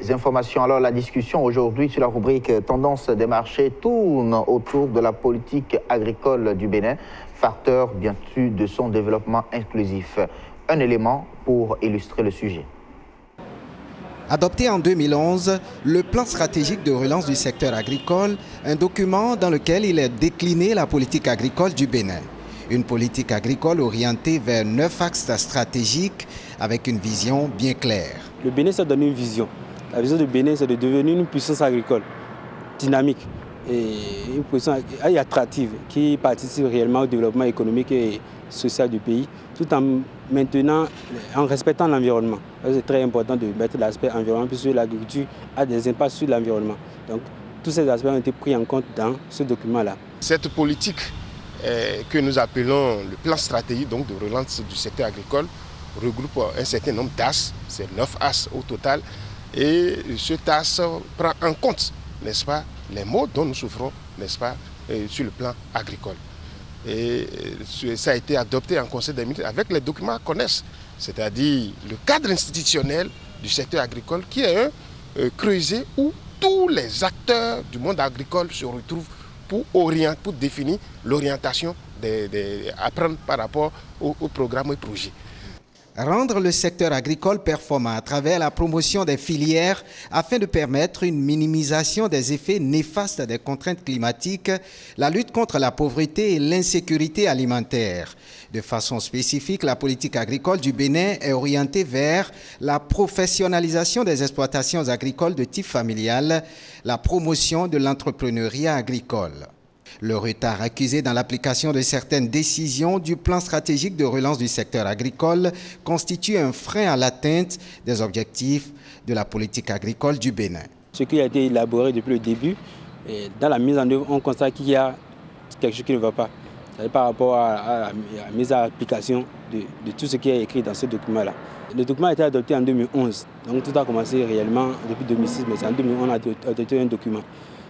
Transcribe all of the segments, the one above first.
des informations. Alors la discussion aujourd'hui sur la rubrique Tendance des marchés tourne autour de la politique agricole du Bénin, facteur bien sûr de son développement inclusif. Un élément pour illustrer le sujet. Adopté en 2011, le plan stratégique de relance du secteur agricole, un document dans lequel il est décliné la politique agricole du Bénin. Une politique agricole orientée vers 9 axes stratégiques avec une vision bien claire. Le Bénin s'est donné une vision. La vision du Bénin, c'est de devenir une puissance agricole dynamique et une puissance attractive qui participe réellement au développement économique et social du pays, tout en respectant l'environnement. C'est très important de mettre l'aspect environnement, puisque l'agriculture a des impacts sur l'environnement. Donc, tous ces aspects ont été pris en compte dans ce document-là. Cette politique que nous appelons le plan stratégique donc, de relance du secteur agricole regroupe un certain nombre d'AS, c'est 9 AS au total, et ce AS prend en compte, n'est-ce pas, les maux dont nous souffrons, n'est-ce pas, sur le plan agricole. Et ça a été adopté en Conseil des ministres avec les documents qu'on connaisse, c'est-à-dire le cadre institutionnel du secteur agricole qui est creusé où tous les acteurs du monde agricole se retrouvent pour définir l'orientation à prendre par rapport au programme et projet. Rendre le secteur agricole performant à travers la promotion des filières afin de permettre une minimisation des effets néfastes des contraintes climatiques, la lutte contre la pauvreté et l'insécurité alimentaire. De façon spécifique, la politique agricole du Bénin est orientée vers la professionnalisation des exploitations agricoles de type familial, la promotion de l'entrepreneuriat agricole. Le retard accusé dans l'application de certaines décisions du plan stratégique de relance du secteur agricole constitue un frein à l'atteinte des objectifs de la politique agricole du Bénin. Ce qui a été élaboré depuis le début, dans la mise en œuvre, on constate qu'il y a quelque chose qui ne va pas. Par rapport à la mise en application de tout ce qui est écrit dans ce document-là. Le document a été adopté en 2011, donc tout a commencé réellement depuis 2006, mais en 2011 on a adopté un document.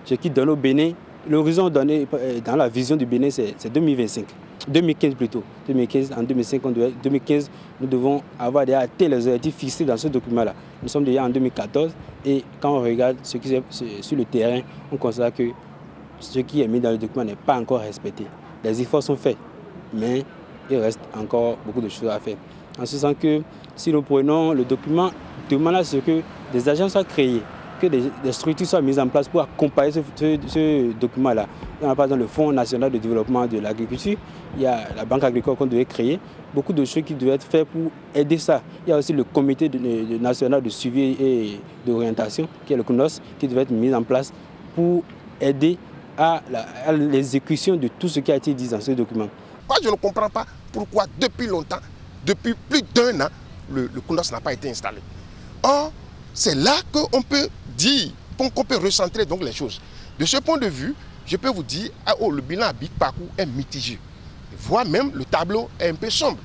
Ce qui donne au Bénin, l'horizon donné dans la vision du Bénin, c'est 2025. 2015 plutôt. 2015, en 2015, nous devons avoir déjà atteint les objectifs fixés dans ce document-là. Nous sommes déjà en 2014 et quand on regarde ce qui est sur le terrain, on constate que ce qui est mis dans le document n'est pas encore respecté. Les efforts sont faits, mais il reste encore beaucoup de choses à faire. En ce sens que si nous prenons le document, demande à ce que des agences soient créées, que des structures soient mises en place pour accompagner ce document-là. On a par exemple le Fonds national de développement de l'agriculture, il y a la banque agricole qu'on devait créer, beaucoup de choses qui devaient être faites pour aider ça. Il y a aussi le comité national de suivi et d'orientation, qui est le CNOS, qui devait être mis en place pour aider à l'exécution de tout ce qui a été dit dans ce document. Moi, je ne comprends pas pourquoi depuis longtemps, depuis plus d'1 an, le CNOS n'a pas été installé. Or, c'est là qu'on peut dire, qu'on peut recentrer donc les choses. De ce point de vue, je peux vous dire, le bilan à Big Parcours est mitigé. Voire même le tableau est un peu sombre.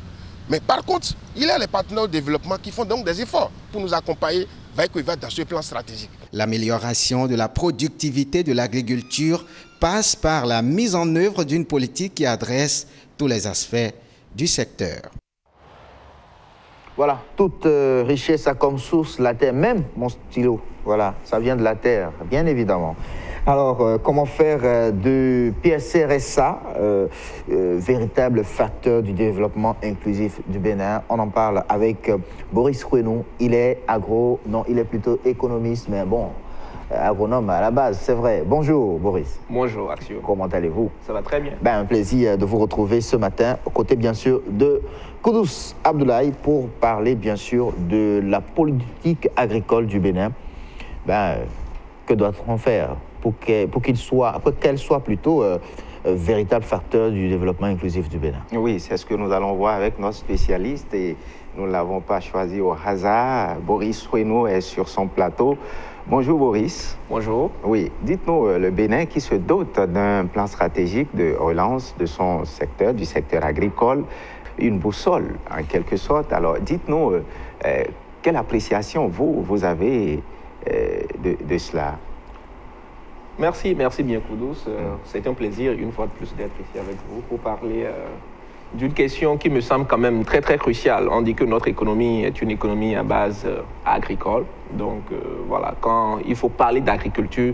Mais par contre, il y a les partenaires de développement qui font donc des efforts pour nous accompagner dans ce plan stratégique. L'amélioration de la productivité de l'agriculture passe par la mise en œuvre d'une politique qui adresse tous les aspects du secteur. Voilà, toute richesse a comme source la terre, même mon stylo, voilà, ça vient de la terre, bien évidemment. Alors, comment faire de PSRSA, véritable facteur du développement inclusif du Bénin? On en parle avec Boris Kouenou. Il est il est plutôt économiste, mais bon, agronome à la base, c'est vrai. Bonjour Boris. Bonjour Axio. Comment allez-vous? Ça va très bien. Ben, un plaisir de vous retrouver ce matin, aux côtés bien sûr de Koudous Abdoulaye, pour parler bien sûr de la politique agricole du Bénin. Ben, que doit-on faire pour qu'elle soit plutôt véritable facteur du développement inclusif du Bénin? Oui, c'est ce que nous allons voir avec notre spécialiste et nous ne l'avons pas choisi au hasard. Boris Kouenou est sur son plateau. Bonjour Boris. Bonjour. Oui, dites-nous, le Bénin qui se dote d'un plan stratégique de relance de son secteur, du secteur agricole, une boussole en quelque sorte. Alors dites-nous, quelle appréciation vous avez de cela? Merci bien Koudous. C'est un plaisir une fois de plus d'être ici avec vous pour parler d'une question qui me semble quand même très très cruciale. On dit que notre économie est une économie à base agricole. Donc voilà, quand il faut parler d'agriculture,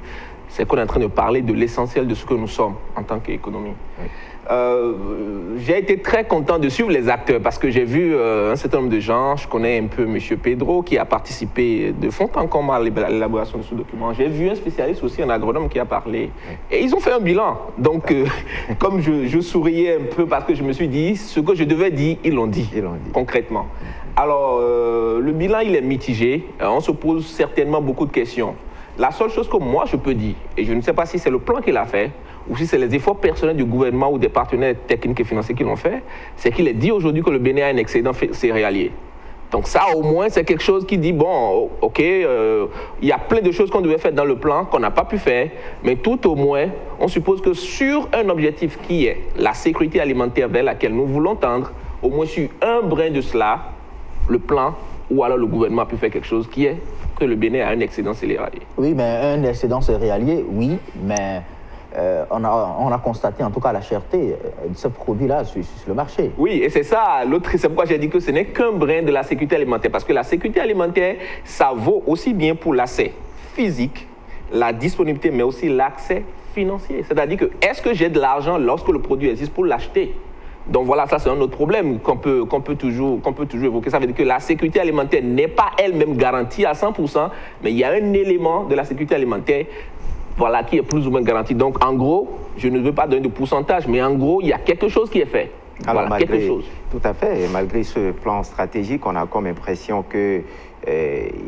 c'est qu'on est en train de parler de l'essentiel de ce que nous sommes en tant qu'économie. Oui. J'ai été très content de suivre les acteurs parce que j'ai vu un certain nombre de gens. Je connais un peu M. Pedro qui a participé de fond en comble à l'élaboration de ce document. J'ai vu un spécialiste aussi, un agronome qui a parlé. Et ils ont fait un bilan. Donc, comme je souriais un peu parce que je me suis dit, ce que je devais dire, ils l'ont dit, concrètement. Alors, le bilan, il est mitigé. On se pose certainement beaucoup de questions. La seule chose que moi, je peux dire, et je ne sais pas si c'est le plan qu'il a fait, ou si c'est les efforts personnels du gouvernement ou des partenaires techniques et financiers qui l'ont fait, c'est qu'il est dit aujourd'hui que le Bénin a un excédent céréalier. Donc ça, au moins, c'est quelque chose qui dit, bon, ok, il y a plein de choses qu'on devait faire dans le plan, qu'on n'a pas pu faire, mais tout au moins, on suppose que sur un objectif qui est la sécurité alimentaire vers laquelle nous voulons tendre, au moins sur un brin de cela, le plan ou alors le gouvernement a pu faire quelque chose qui est que le Bénin a un excédent céréalier. Oui, mais un excédent céréalier, oui, mais on a constaté en tout cas la cherté de ce produit-là sur le marché. Oui, et c'est ça, c'est pourquoi j'ai dit que ce n'est qu'un brin de la sécurité alimentaire, parce que la sécurité alimentaire, ça vaut aussi bien pour l'accès physique, la disponibilité, mais aussi l'accès financier. C'est-à-dire que, est-ce que j'ai de l'argent lorsque le produit existe pour l'acheter? Donc voilà, ça c'est un autre problème qu'on peut toujours évoquer. Ça veut dire que la sécurité alimentaire n'est pas elle-même garantie à 100%, mais il y a un élément de la sécurité alimentaire voilà, qui est plus ou moins garanti. Donc en gros, je ne veux pas donner de pourcentage, mais en gros, il y a quelque chose qui est fait. Alors, voilà, quelque chose. Tout à fait. Et malgré ce plan stratégique, on a comme impression qu'il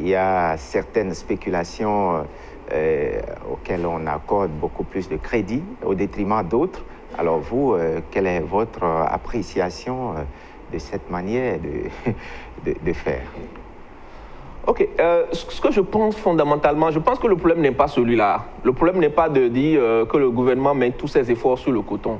y a certaines spéculations auxquelles on accorde beaucoup plus de crédit au détriment d'autres. Alors vous, quelle est votre appréciation de cette manière de faire? Ok, ce que je pense fondamentalement, je pense que le problème n'est pas celui-là. Le problème n'est pas de dire que le gouvernement met tous ses efforts sur le coton.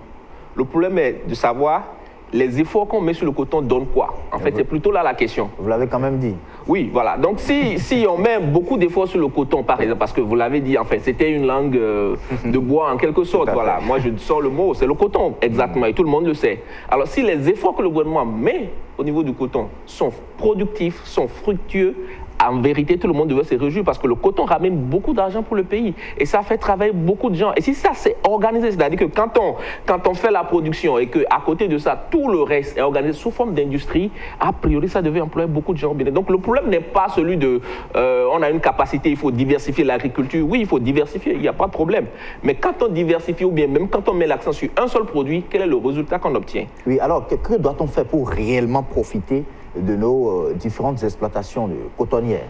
Le problème est de savoir les efforts qu'on met sur le coton donnent quoi. En fait, c'est plutôt là la question. Vous l'avez quand même dit. Oui, voilà. Donc, si on met beaucoup d'efforts sur le coton, par exemple, parce que vous l'avez dit, en fait, c'était une langue de bois en quelque sorte. Voilà. Moi, je sors le mot, c'est le coton, exactement, et tout le monde le sait. Alors, si les efforts que le gouvernement met au niveau du coton sont productifs, sont fructueux, en vérité, tout le monde devait se réjouir parce que le coton ramène beaucoup d'argent pour le pays et ça fait travailler beaucoup de gens. Et si ça c'est organisé, c'est-à-dire que quand on fait la production et qu'à côté de ça, tout le reste est organisé sous forme d'industrie, a priori, ça devait employer beaucoup de gens au Bénin. Donc le problème n'est pas celui de on a une capacité, il faut diversifier l'agriculture. Oui, il faut diversifier, il n'y a pas de problème. Mais quand on diversifie ou bien même quand on met l'accent sur un seul produit, quel est le résultat qu'on obtient? Oui, alors que doit-on faire pour réellement profiter de nos différentes exploitations cotonnières?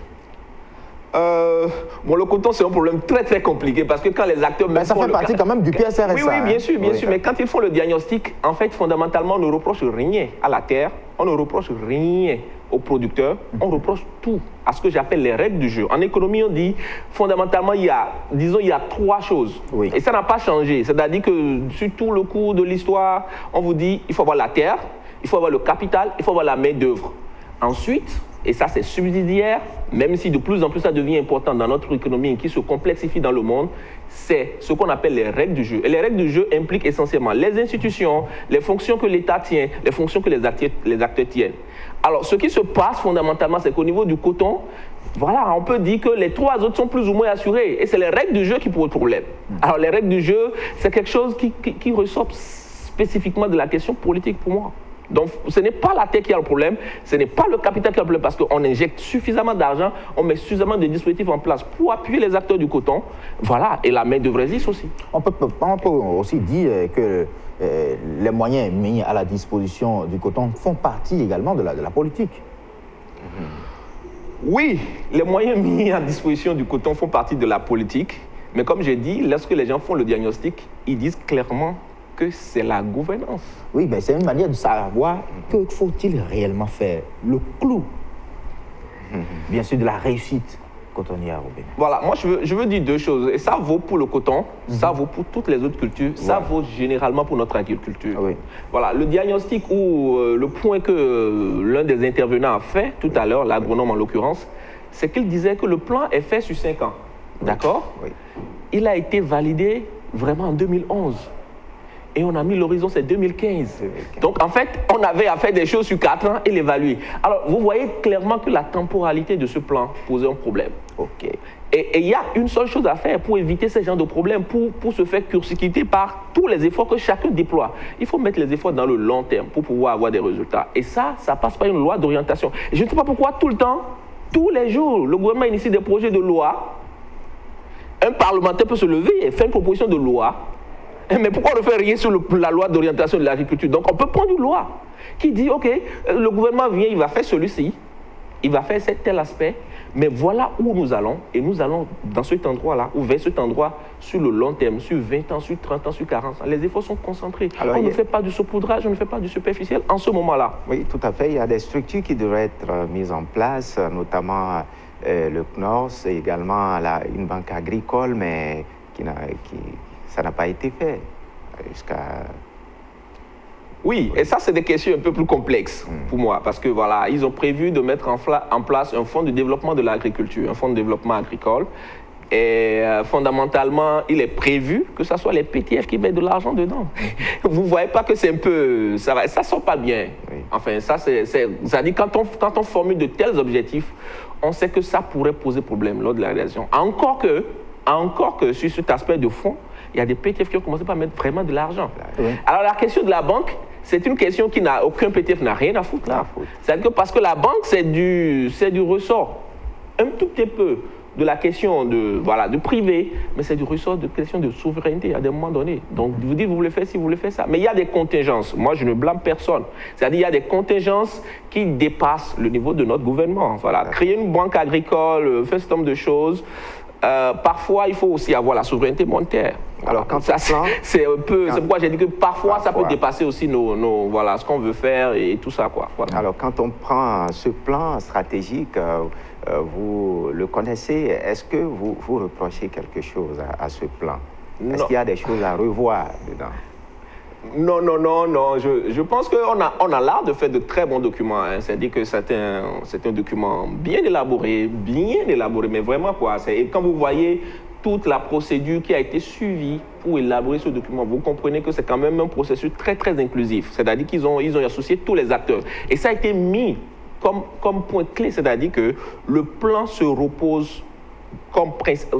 Bon, le coton, c'est un problème très très compliqué parce que quand les acteurs... Mais ça fait partie quand même du PSRSA. Oui, oui, bien sûr, mais quand ils font le diagnostic, en fait, fondamentalement, on ne reproche rien à la terre, on ne reproche rien aux producteurs, on reproche tout à ce que j'appelle les règles du jeu. En économie, on dit, fondamentalement, il y a trois choses. Oui. Et ça n'a pas changé. C'est-à-dire que sur tout le cours de l'histoire, on vous dit, il faut avoir la terre, il faut avoir le capital, il faut avoir la main-d'œuvre. Ensuite, et ça c'est subsidiaire, même si de plus en plus ça devient important dans notre économie qui se complexifie dans le monde, c'est ce qu'on appelle les règles du jeu. Et les règles du jeu impliquent essentiellement les institutions, les fonctions que l'État tient, les fonctions que les acteurs tiennent. Alors ce qui se passe fondamentalement, c'est qu'au niveau du coton, voilà, on peut dire que les trois autres sont plus ou moins assurés. Et c'est les règles du jeu qui posent problème. Alors les règles du jeu, c'est quelque chose qui ressort spécifiquement de la question politique pour moi. Donc, ce n'est pas la terre qui a le problème, ce n'est pas le capital qui a le problème parce qu'on injecte suffisamment d'argent, on met suffisamment de dispositifs en place pour appuyer les acteurs du coton. Voilà, et la main-d'œuvre existe aussi. On peut aussi dire que les moyens mis à la disposition du coton font partie également de la politique. Oui, les moyens mis à disposition du coton font partie de la politique, mais comme j'ai dit, lorsque les gens font le diagnostic, ils disent clairement que c'est la gouvernance. Oui, mais c'est une manière de savoir que faut-il réellement faire. Le clou, bien sûr, de la réussite cotonnière au Bénin. Voilà, moi je veux dire deux choses. Et ça vaut pour le coton, ça vaut pour toutes les autres cultures, ça vaut généralement pour notre agriculture. Oui. Voilà, le diagnostic ou le point que l'un des intervenants a fait tout à l'heure, l'agronome en l'occurrence, c'est qu'il disait que le plan est fait sur 5 ans. D'accord? Oui. Il a été validé vraiment en 2011. Et on a mis l'horizon, c'est 2015. Donc en fait, on avait à faire des choses sur 4 ans et l'évaluer. Alors vous voyez clairement que la temporalité de ce plan posait un problème. Ok. Et il y a une seule chose à faire pour éviter ce genre de problème, pour se faire court-circuiter par tous les efforts que chacun déploie. Il faut mettre les efforts dans le long terme pour pouvoir avoir des résultats. Et ça passe par une loi d'orientation. Je ne sais pas pourquoi tout le temps, tous les jours, le gouvernement initie des projets de loi. Un parlementaire peut se lever et faire une proposition de loi. Mais pourquoi on ne fait rien sur la loi d'orientation de l'agriculture? Donc on peut prendre une loi qui dit, ok, le gouvernement vient, il va faire celui-ci, il va faire tel aspect, mais voilà où nous allons, et nous allons dans cet endroit-là, ou vers cet endroit, sur le long terme, sur 20 ans, sur 30 ans, sur 40 ans. Les efforts sont concentrés. Alors, on ne fait pas du saupoudrage, on ne fait pas du superficiel en ce moment-là. Oui, tout à fait. Il y a des structures qui devraient être mises en place, notamment le CNORS, et également une banque agricole, mais ça n'a pas été fait jusqu'à... Oui, et ça, c'est des questions un peu plus complexes pour moi, parce que voilà, ils ont prévu de mettre en place un fonds de développement de l'agriculture, un fonds de développement agricole. Et fondamentalement, il est prévu que ce soit les PTF qui mettent de l'argent dedans. Vous ne voyez pas que c'est un peu... Ça ne sort pas bien. Oui. Enfin, ça dit quand on formule de tels objectifs, on sait que ça pourrait poser problème lors de la réalisation. Encore que sur cet aspect de fonds, il y a des PTF qui ont commencé par mettre vraiment de l'argent. Oui. Alors la question de la banque, c'est une question qui n'a aucun PTF n'a rien à foutre là. C'est-à-dire que parce que la banque, c'est du ressort un tout petit peu de la question de privé, mais c'est du ressort de question de souveraineté à des moments donnés. Donc vous dites, vous voulez faire ci, vous voulez faire ça. Mais il y a des contingences. Moi, je ne blâme personne. C'est-à-dire il y a des contingences qui dépassent le niveau de notre gouvernement. Voilà. Créer une banque agricole, faire ce nombre de choses. Parfois, il faut aussi avoir la souveraineté monétaire. Alors, quand ça, c'est un peu, c'est pourquoi j'ai dit que parfois, ça peut dépasser aussi voilà, ce qu'on veut faire et tout ça, quoi. Voilà. Alors, quand on prend ce plan stratégique, vous le connaissez, est-ce que vous reprochez quelque chose à ce plan? Est-ce qu'il y a des choses à revoir dedans? Non. Je pense qu'on a l'art de faire de très bons documents. Hein. C'est-à-dire que c'est un document bien élaboré, mais vraiment quoi. Et quand vous voyez toute la procédure qui a été suivie pour élaborer ce document, vous comprenez que c'est quand même un processus très, très inclusif. C'est-à-dire qu'ils ont associé tous les acteurs. Et ça a été mis comme point clé, c'est-à-dire que le plan se repose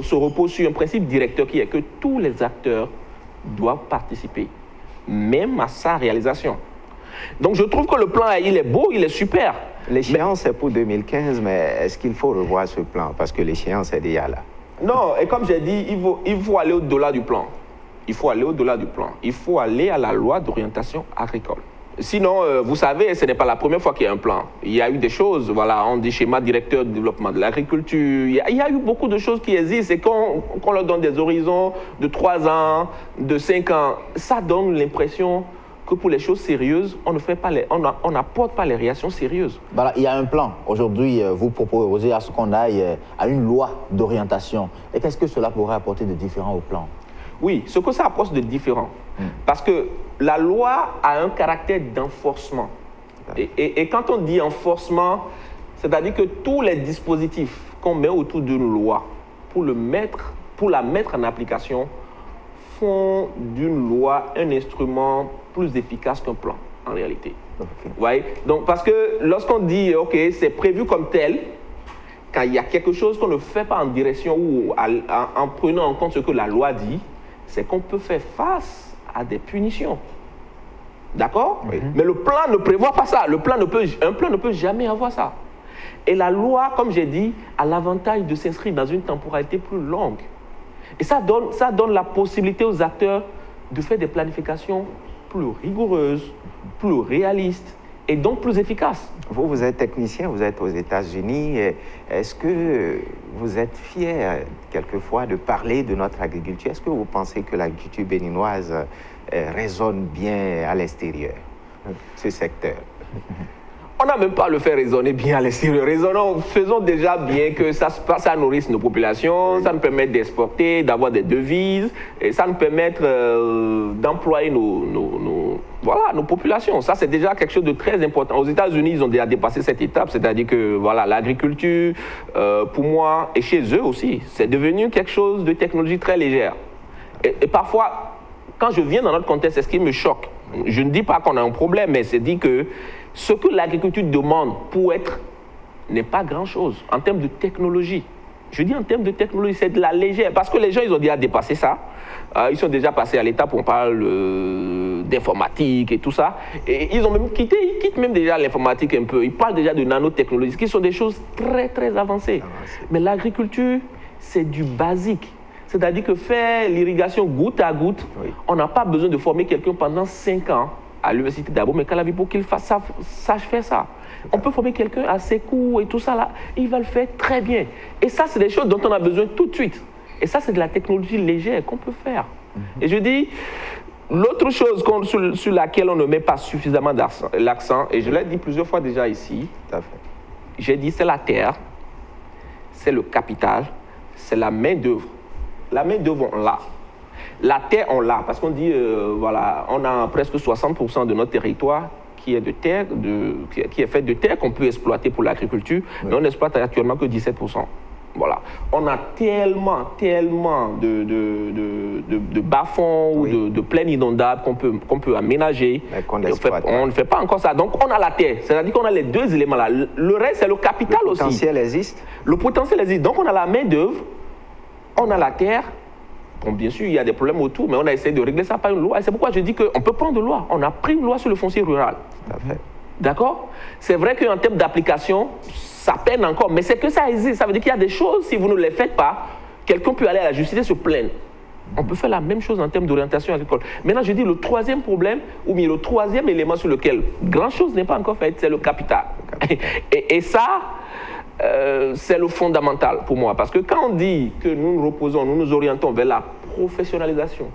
sur un principe directeur qui est que tous les acteurs doivent participer, même à sa réalisation. Donc je trouve que le plan, il est beau, il est super. L'échéance est pour 2015, mais est-ce qu'il faut revoir ce plan? Parce que l'échéance est déjà là. Non, et comme j'ai dit, il faut aller au-delà du plan. Il faut aller au-delà du plan. Il faut aller à la loi d'orientation agricole. Sinon, vous savez, ce n'est pas la première fois qu'il y a un plan. Il y a eu des choses, voilà, on dit schéma directeur de développement de l'agriculture. Il y a eu beaucoup de choses qui existent et qu'on leur donne des horizons de 3 ans, de 5 ans. Ça donne l'impression que pour les choses sérieuses, on n'apporte pas les réactions sérieuses. Voilà, il y a un plan. Aujourd'hui, vous proposez à ce qu'on aille à une loi d'orientation. Et qu'est-ce que cela pourrait apporter de différent au plan? Oui, ce que ça apporte de différent. Parce que la loi a un caractère d'enforcement. Et quand on dit enforcement, c'est-à-dire que tous les dispositifs qu'on met autour d'une loi pour la mettre en application font d'une loi un instrument plus efficace qu'un plan, en réalité. Okay. Ouais? Donc, parce que lorsqu'on dit, OK, c'est prévu comme tel, quand il y a quelque chose qu'on ne fait pas en direction ou en prenant en compte ce que la loi dit, c'est qu'on peut faire face à des punitions. D'accord? Oui. Mais le plan ne prévoit pas ça. Un plan ne peut jamais avoir ça. Et la loi, comme j'ai dit, a l'avantage de s'inscrire dans une temporalité plus longue. Et ça donne la possibilité aux acteurs de faire des planifications plus rigoureuses, plus réalistes et donc plus efficaces. Vous êtes technicien, vous êtes aux États-Unis. Est-ce que vous êtes fier quelquefois de parler de notre agriculture? Est-ce que vous pensez que l'agriculture béninoise résonne bien à l'extérieur, ce secteur? On n'a même pas à le faire résonner bien à l'extérieur. Faisons déjà bien que ça nourrisse nos populations, ça nous permet d'exporter, d'avoir des devises, et ça nous permet d'employer nos populations. Ça, c'est déjà quelque chose de très important. Aux États-Unis, ils ont déjà dépassé cette étape, c'est-à-dire que voilà, l'agriculture, pour moi, et chez eux aussi, c'est devenu quelque chose de technologie très légère. Et parfois, quand je viens dans notre contexte, c'est ce qui me choque. Je ne dis pas qu'on a un problème, mais c'est dit que ce que l'agriculture demande pour être n'est pas grand-chose en termes de technologie. Je dis en termes de technologie, c'est de la légère, parce que les gens, ils ont déjà dépassé ça. Ils sont déjà passés à l'étape où on parle d'informatique et tout ça. Et ils ont même quitté, ils quittent même déjà l'informatique un peu. Ils parlent déjà de nanotechnologie, qui sont des choses très, très avancées. Mais l'agriculture, c'est du basique. C'est-à-dire que faire l'irrigation goutte à goutte, on n'a pas besoin de former quelqu'un pendant 5 ans à l'université d'Abo, mais Calavi pour qu'il sache faire ça. On peut former quelqu'un à ses cours et tout ça là, il va le faire très bien. Et ça, c'est des choses dont on a besoin tout de suite. Et ça, c'est de la technologie légère qu'on peut faire. Et je dis, l'autre chose sur laquelle on ne met pas suffisamment l'accent, et je l'ai dit plusieurs fois déjà ici, j'ai dit c'est la terre, c'est le capital, c'est la main-d'œuvre. La main-d'œuvre, on l'a. La terre, on l'a, parce qu'on dit, voilà, on a presque 60% de notre territoire qui est de terre, qui est fait de terre qu'on peut exploiter pour l'agriculture, mais on n'exploite actuellement que 17%. Voilà. On a tellement de bas-fonds ou de plaines inondables qu'on peut aménager. On ne fait pas encore ça. Donc on a la terre, c'est-à-dire qu'on a les deux éléments là. Le reste, c'est le capital aussi. Le potentiel existe. Le potentiel existe. Donc on a la main-d'œuvre, on a la terre. Bon, bien sûr, il y a des problèmes autour, mais on a essayé de régler ça par une loi. Et c'est pourquoi je dis qu'on peut prendre une loi. On a pris une loi sur le foncier rural. D'accord? C'est vrai qu'en termes d'application, ça peine encore, mais c'est que ça existe. Ça veut dire qu'il y a des choses, si vous ne les faites pas, quelqu'un peut aller à la justice et se plaindre. On peut faire la même chose en termes d'orientation agricole. Maintenant, je dis le troisième problème, ou bien le troisième élément sur lequel grand-chose n'est pas encore fait, c'est le capital. Et ça, c'est le fondamental pour moi. Parce que quand on dit que nous nous reposons, nous nous orientons vers la professionnalisation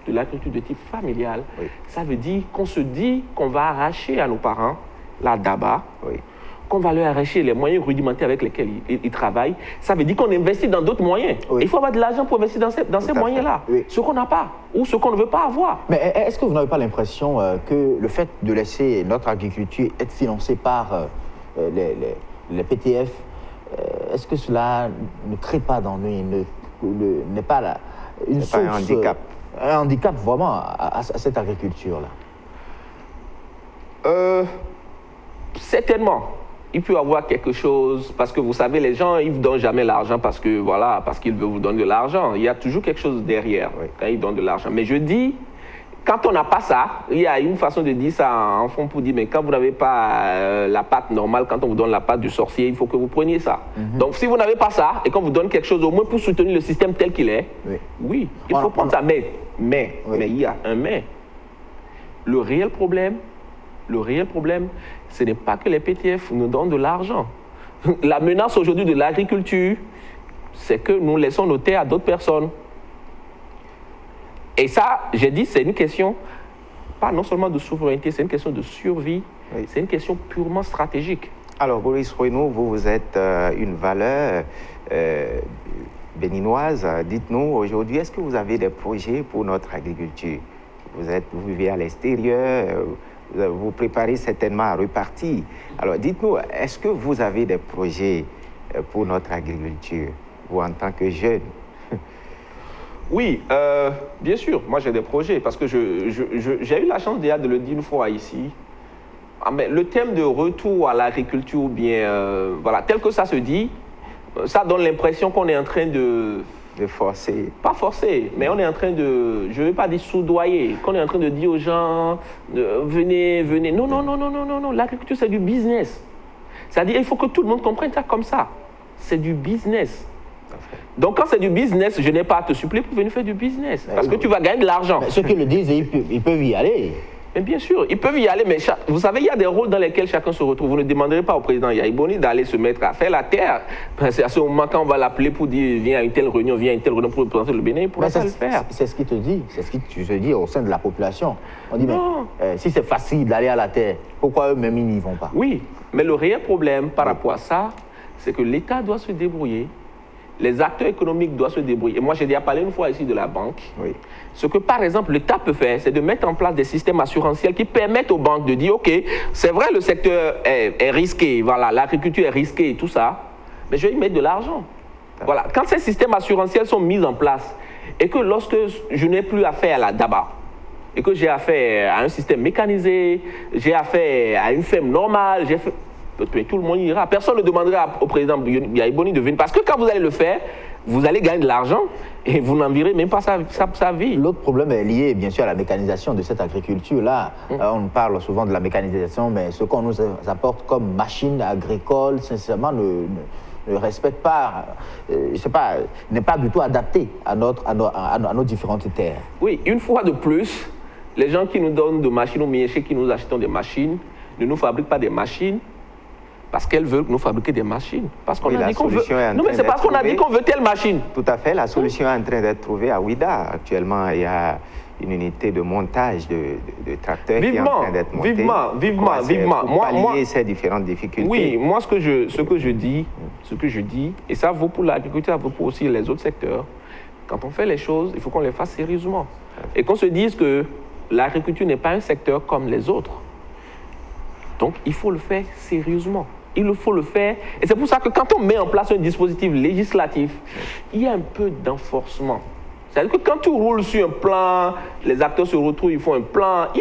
de l'agriculture de type familial, ça veut dire qu'on se dit qu'on va arracher à nos parents la daba, qu'on va leur arracher les moyens rudimentaires avec lesquels ils travaillent. Ça veut dire qu'on investit dans d'autres moyens. Il faut avoir de l'argent pour investir dans ces moyens-là, ce qu'on n'a pas ou ce qu'on ne veut pas avoir. Mais est-ce que vous n'avez pas l'impression que le fait de laisser notre agriculture être financée par les PTF, est-ce que cela ne crée pas d'ennui, n'est pas là une source, un handicap? Un handicap vraiment à cette agriculture-là? Certainement. Il peut y avoir quelque chose, parce que vous savez, les gens, ils ne vous donnent jamais l'argent parce qu'ils veulent vous donner de l'argent. Il y a toujours quelque chose derrière quand ils donnent de l'argent. Mais je dis, quand on n'a pas ça, il y a une façon de dire ça en fond pour dire, mais quand vous n'avez pas la pâte normale, quand on vous donne la pâte du sorcier, il faut que vous preniez ça. Donc si vous n'avez pas ça, et qu'on vous donne quelque chose, au moins pour soutenir le système tel qu'il est, il faut prendre ça. Mais il y a un mais. Le réel problème, ce n'est pas que les PTF nous donnent de l'argent. La menace aujourd'hui de l'agriculture, c'est que nous laissons nos terres à d'autres personnes. Et ça, j'ai dit, c'est une question, pas non seulement de souveraineté, c'est une question de survie, c'est une question purement stratégique. Alors, Boris Royneau, vous êtes une valeur béninoise. Dites-nous, aujourd'hui, est-ce que vous avez des projets pour notre agriculture? Vous vivez à l'extérieur, vous préparez certainement à repartir. Alors, dites-nous, est-ce que vous avez des projets pour notre agriculture, vous en tant que jeune? Oui, bien sûr, moi j'ai des projets, parce que j'ai eu la chance déjà de le dire une fois ici. Mais le thème de retour à l'agriculture, ou bien, voilà, tel que ça se dit, ça donne l'impression qu'on est en train de forcer. Pas forcer, mais on est en train de, je ne vais pas dire soudoyer, qu'on est en train de dire aux gens, venez. Non, l'agriculture c'est du business. C'est-à-dire, il faut que tout le monde comprenne ça comme ça. C'est du business. Donc quand c'est du business, je n'ai pas à te supplier pour venir faire du business, parce que tu vas gagner de l'argent. Ceux qui le disent, ils peuvent y aller. Mais bien sûr, ils peuvent y aller, mais vous savez, il y a des rôles dans lesquels chacun se retrouve. Vous ne demanderez pas au président Yahya Boni d'aller se mettre à faire la terre. C'est à ce moment quand on va l'appeler pour dire viens à une telle réunion pour représenter le Bénin, il ne pourra pas le faire. C'est ce qu'il te dit, c'est ce qui te dit au sein de la population. On dit, mais si c'est facile d'aller à la terre, pourquoi eux-mêmes ils n'y vont pas? Oui, mais le réel problème par rapport à ça, c'est que l'État doit se débrouiller. Les acteurs économiques doivent se débrouiller. Et moi, j'ai déjà parlé une fois ici de la banque. Ce que, par exemple, l'État peut faire, c'est de mettre en place des systèmes assurantiels qui permettent aux banques de dire, OK, c'est vrai, le secteur est risqué, voilà, l'agriculture est risquée et tout ça, mais je vais y mettre de l'argent. Voilà. Quand ces systèmes assurantiels sont mis en place et que lorsque je n'ai plus affaire à la DABA, et que j'ai affaire à un système mécanisé, j'ai affaire à une ferme normale, tout le monde ira. Personne ne demandera au président Biaye Boni de venir. Parce que quand vous allez le faire, vous allez gagner de l'argent et vous n'en virez même pas sa vie. L'autre problème est lié bien sûr à la mécanisation de cette agriculture-là. On parle souvent de la mécanisation, mais ce qu'on nous apporte comme machine agricole, sincèrement, ne respecte pas, je sais pas, n'est pas du tout adapté à nos différentes terres. Oui, une fois de plus, les gens qui nous donnent des machines au marché, qui nous achetons des machines, ne nous fabriquent pas des machines parce qu'elles veulent nous fabriquer des machines. Parce qu'on a dit qu'on veut... Non, mais c'est parce qu'on a dit qu'on veut telle machine. Tout à fait. La solution est en train d'être trouvée à Ouida. Actuellement, il y a une unité de montage de tracteurs qui est en train d'être montée. Vivement. Pour pallier ces différentes difficultés. Oui, moi, ce que je dis, et ça vaut pour l'agriculture, ça vaut pour aussi les autres secteurs, quand on fait les choses, il faut qu'on les fasse sérieusement. Et qu'on se dise que l'agriculture n'est pas un secteur comme les autres. Donc, il faut le faire sérieusement. Il faut le faire. Et c'est pour ça que quand on met en place un dispositif législatif, il y a un peu d'enforcement. C'est-à-dire que quand tu roules sur un plan, les acteurs se retrouvent, ils font un plan, il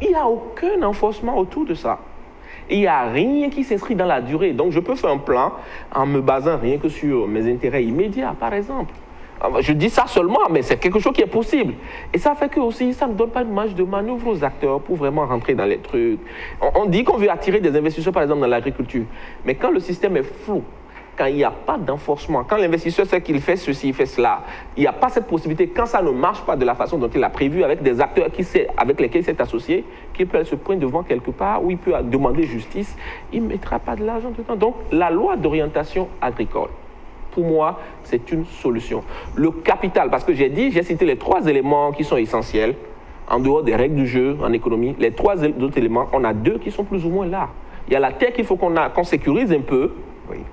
n'y a aucun enforcement autour de ça. Il n'y a rien qui s'inscrit dans la durée. Donc, je peux faire un plan en me basant rien que sur mes intérêts immédiats, par exemple. Je dis ça seulement, mais c'est quelque chose qui est possible. Et ça fait que aussi, ça ne donne pas une marge de manœuvre aux acteurs pour vraiment rentrer dans les trucs. On dit qu'on veut attirer des investisseurs, par exemple, dans l'agriculture. Mais quand le système est flou, quand il n'y a pas d'enforcement, quand l'investisseur sait qu'il fait ceci, il fait cela, il n'y a pas cette possibilité, quand ça ne marche pas de la façon dont il a prévu, avec des acteurs avec lesquels il s'est associé, qu'il peut se prendre devant quelque part, où il peut demander justice, il ne mettra pas de l'argent dedans. Donc, la loi d'orientation agricole, pour moi, c'est une solution. Le capital, parce que j'ai cité les 3 éléments qui sont essentiels, en dehors des règles du jeu en économie, les 3 autres éléments, on a 2 qui sont plus ou moins là. Il y a la terre qu'il faut qu'on sécurise un peu,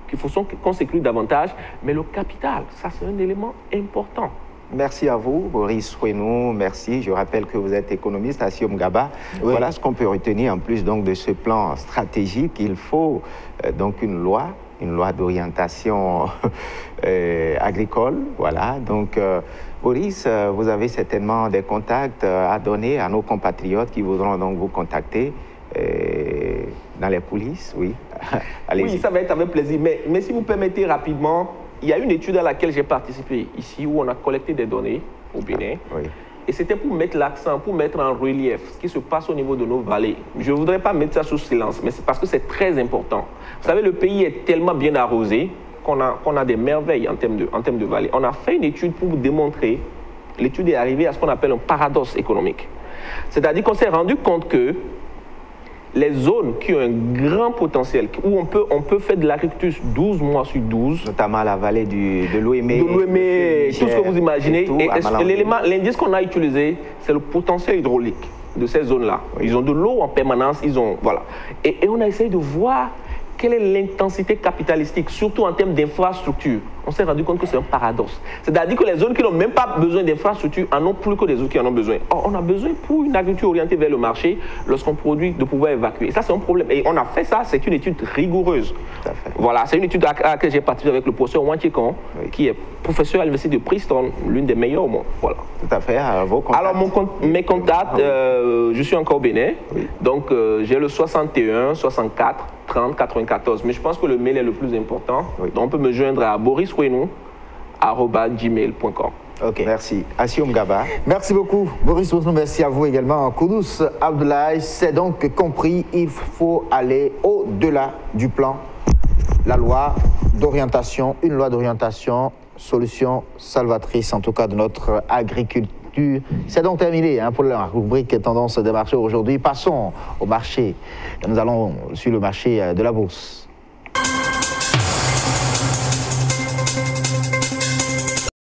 qu'il faut qu'on sécurise davantage, mais le capital, ça c'est un élément important. Merci à vous, Boris Ouénou, merci. Je rappelle que vous êtes économiste à Siom Gaba. Oui. Voilà ce qu'on peut retenir en plus donc, de ce plan stratégique. Il faut donc une loi d'orientation agricole. Voilà. Donc, Boris, vous avez certainement des contacts à donner à nos compatriotes qui voudront donc vous contacter dans les coulisses. Oui, oui, ça va être avec plaisir. Mais si vous permettez rapidement, il y a une étude à laquelle j'ai participé ici où on a collecté des données au Bénin. Oui. Et c'était pour mettre l'accent, pour mettre en relief ce qui se passe au niveau de nos vallées. Je ne voudrais pas mettre ça sous silence, mais c'est parce que c'est très important. Vous savez, le pays est tellement bien arrosé qu'on a des merveilles en termes de vallées. On a fait une étude pour vous démontrer, l'étude est arrivée à ce qu'on appelle un paradoxe économique. C'est-à-dire qu'on s'est rendu compte que les zones qui ont un grand potentiel, où on peut faire de l'agriculture 12 mois sur 12. Notamment la vallée de l'Ouémé. De l'Ouémé, tout ce que vous imaginez. Et l'indice qu'on a utilisé, c'est le potentiel hydraulique de ces zones-là. Oui. Ils ont de l'eau en permanence, voilà. Et on a essayé de voir quelle est l'intensité capitalistique, surtout en termes d'infrastructure. On s'est rendu compte que c'est un paradoxe. C'est-à-dire que les zones qui n'ont même pas besoin d'infrastructure en ont plus que les autres qui en ont besoin. Or, on a besoin pour une agriculture orientée vers le marché, lorsqu'on produit, de pouvoir évacuer. Et ça, c'est un problème. Et on a fait ça, c'est une étude rigoureuse. Tout à fait. Voilà, c'est une étude à laquelle j'ai participé avec le professeur Wantiekon, qui est professeur à l'université de Princeton, l'une des meilleures au monde. Voilà. Tout à fait. Vos contacts. Alors, mes contacts, je suis encore au Bénin. Oui. Donc, j'ai le 61, 64, 30, 94. Mais je pense que le mail est le plus important. Oui. Donc, on peut me joindre à borisouénou@gmail.com. Ok, merci. Assioum Gaba. Merci beaucoup, Boris Ouénou. Merci à vous également, Koudous Abdoulaye. C'est donc compris, il faut aller au-delà du plan. La loi d'orientation, une loi d'orientation, solution salvatrice, en tout cas de notre agriculture. C'est donc terminé pour la rubrique Tendance des marchés aujourd'hui. Passons au marché. Nous allons sur le marché de la bourse.